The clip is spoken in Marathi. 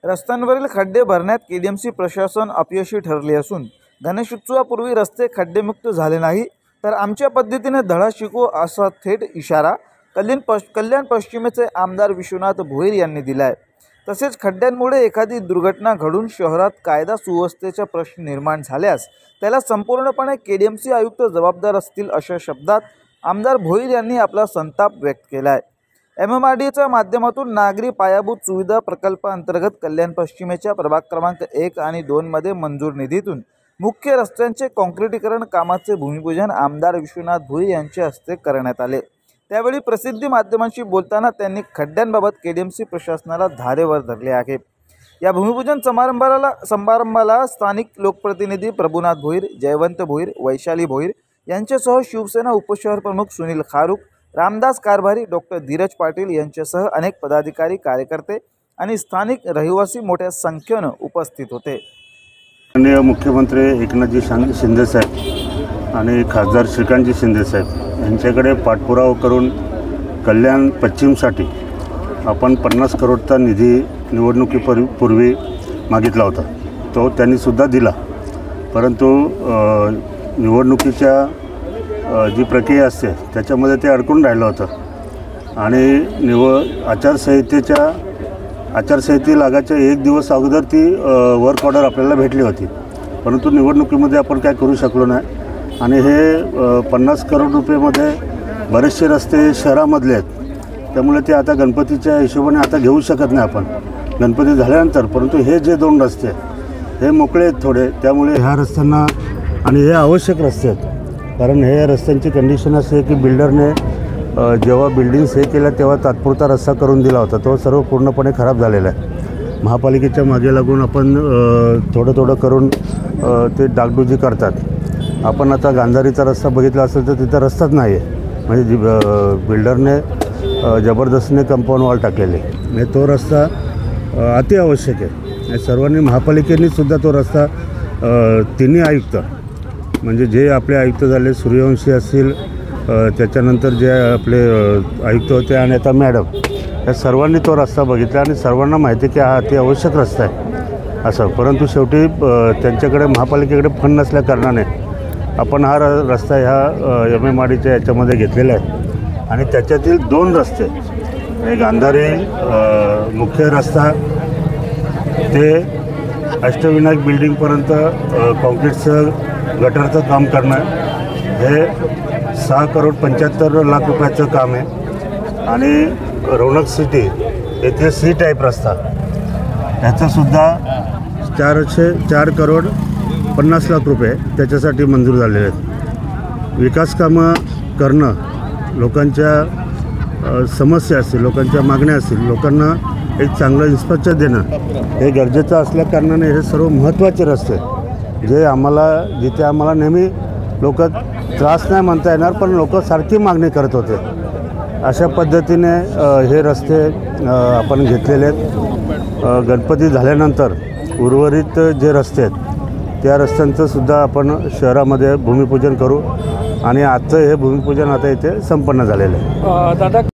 रस्त्यांवरील खड्डे भरण्यात केडीएमसी प्रशासन अपयशी ठरले असून गणेशोत्सवापूर्वी रस्ते खड्डेमुक्त झाले नाही तर आमच्या पद्धतीने धडा शिकू असा थेट इशारा कल्याण पश्चिमेचे आमदार विश्वनाथ भोईर यांनी दिला आहे। तसेच खड्ड्यांमुळे एखादी दुर्घटना घडून शहरात कायदा सुव्यवस्थेचा प्रश्न निर्माण झाल्यास त्याला संपूर्णपणे केडीएमसी आयुक्त जबाबदार असतील अशा शब्दात आमदार भोईर यांनी आपला संताप व्यक्त केला आहे। MMRDAच्या माध्यमातून नागरी पायाभूत सुविधा प्रकल्पाअंतर्गत कल्याण पश्चिमेच्या प्रभाग क्रमांक 1 आणि 2 मध्ये मंजूर निधीतून मुख्य रस्त्यांचे काँक्रिटीकरण कामाचे भूमिपूजन आमदार विश्वनाथ भोईर यांच्या हस्ते करण्यात आले। त्यावेळी प्रसिद्धी माध्यमांशी बोलताना त्यांनी खड्ड्यांबाबत केडीएमसी प्रशासनाला धारेवर धरले आहे। या भूमिपूजन समारंभाला स्थानिक लोकप्रतिनिधी प्रभुनाथ भोईर, जयवंत भोईर, वैशाली भोईर यांच्यासह शिवसेना उपशहर प्रमुख सुनील खारुक, रामदास कारभारी, डॉक्टर धीरज पाटील यांच्यासह अनेक पदाधिकारी, कार्यकर्ते आणि स्थानिक रहिवासी मोठ्या संख्येने उपस्थित होते। माननीय मुख्यमंत्री एकनाथजी शिंदे साहेब आणि खासदार श्रीकांतजी शिंदे साहेब यांच्याकडे पाठपुरावा करून कल्याण पश्चिमसाठी आपण 50 करोडचा निधी निवडणुकीपूर्वी मागितला होता। तो त्यांनी सुद्धा दिला, परंतु निवडणुकीच्या जी प्रक्रिया असते त्याच्यामध्ये ते अडकून राहिलं होतं आणि आचारसंहिते लागायच्या 1 दिवस अगोदर ती वर्क ऑर्डर आपल्याला भेटली होती, परंतु निवडणुकीमध्ये आपण काय करू शकलो नाही आणि हे 50 करोड रुपयेमध्ये बरेचसे रस्ते शहरामधले आहेत, त्यामुळे ते आता गणपतीच्या हिशोबाने आता घेऊ शकत नाही आपण गणपती झाल्यानंतर। परंतु हे जे 2 रस्ते हे मोकळे आहेत थोडे, त्यामुळे ह्या रस्त्यांना आणि हे आवश्यक रस्ते आहेत, कारण हे रस्त्यांची कंडिशन अशी आहे की बिल्डरने जेव्हा बिल्डिंग्स हे केल्या तेव्हा तात्पुरता रस्ता करून दिला होता, तो सर्व पूर्णपणे खराब झालेला आहे। महापालिकेच्या मागे लागून आपण थोडं करून ते डागडुजी करतात। आपण आता गांधारीचा रस्ता बघितला असेल तर तिथं रस्ताच नाही आहे, म्हणजे बिल्डरने जबरदस्तीने कंपाऊंड वॉल टाकलेले, म्हणजे तो रस्ता अति आवश्यक आहे। सर्वांनी महापालिकेनेसुद्धा तो रस्ता तिन्ही आयुक्त, म्हणजे जे आपले आयुक्त झाले सूर्यवंशी असतील, त्याच्यानंतर जे आपले आयुक्त होते आणि आता मॅडम, या सर्वांनी तो रस्ता बघितला आणि सर्वांना माहिती की हा अति आवश्यक रस्ता आहे असं। परंतु शेवटी त्यांच्याकडे महापालिकेकडे फंड नसल्या कारणाने आपण हा रस्ता ह्या MMRDAच्या याच्यामध्ये घेतलेला आहे आणि त्याच्यातील 2 रस्ते, एक गांधारी मुख्य रस्ता ते अष्टविनायक बिल्डिंगपर्यंत काँक्रीटचं गटरचं काम करणं, हे 6 करोड 75 लाख रुपयाचं काम आहे आणि रौनक सिटी येथे सी टाईप रस्ता, ह्याचंसुद्धा 4 करोड 50 लाख रुपये त्याच्यासाठी मंजूर झालेले आहेत। विकास कामं करणं, लोकांच्या समस्या असतील, लोकांच्या मागण्या असतील, लोकांना एक चांगलं इन्फ्रास्ट्रक्चर देणं हे गरजेचं असल्या कारणाने हे सर्व महत्त्वाचे रस्ते जे जिथे आम्हाला नेहमी लोक त्रास नाही म्हणता येणार, पण लोक सारखी मागणी करत होते, अशा पद्धतीने हे रस्ते आपण घेतलेले आहेत। गणपती झाल्यानंतर उर्वरित जे रस्ते आहेत त्या रस्त्यांचं सुद्धा आपण शहरामध्ये भूमिपूजन करू आणि आजचं हे भूमिपूजन आता इथे संपन्न झालेलं आहे।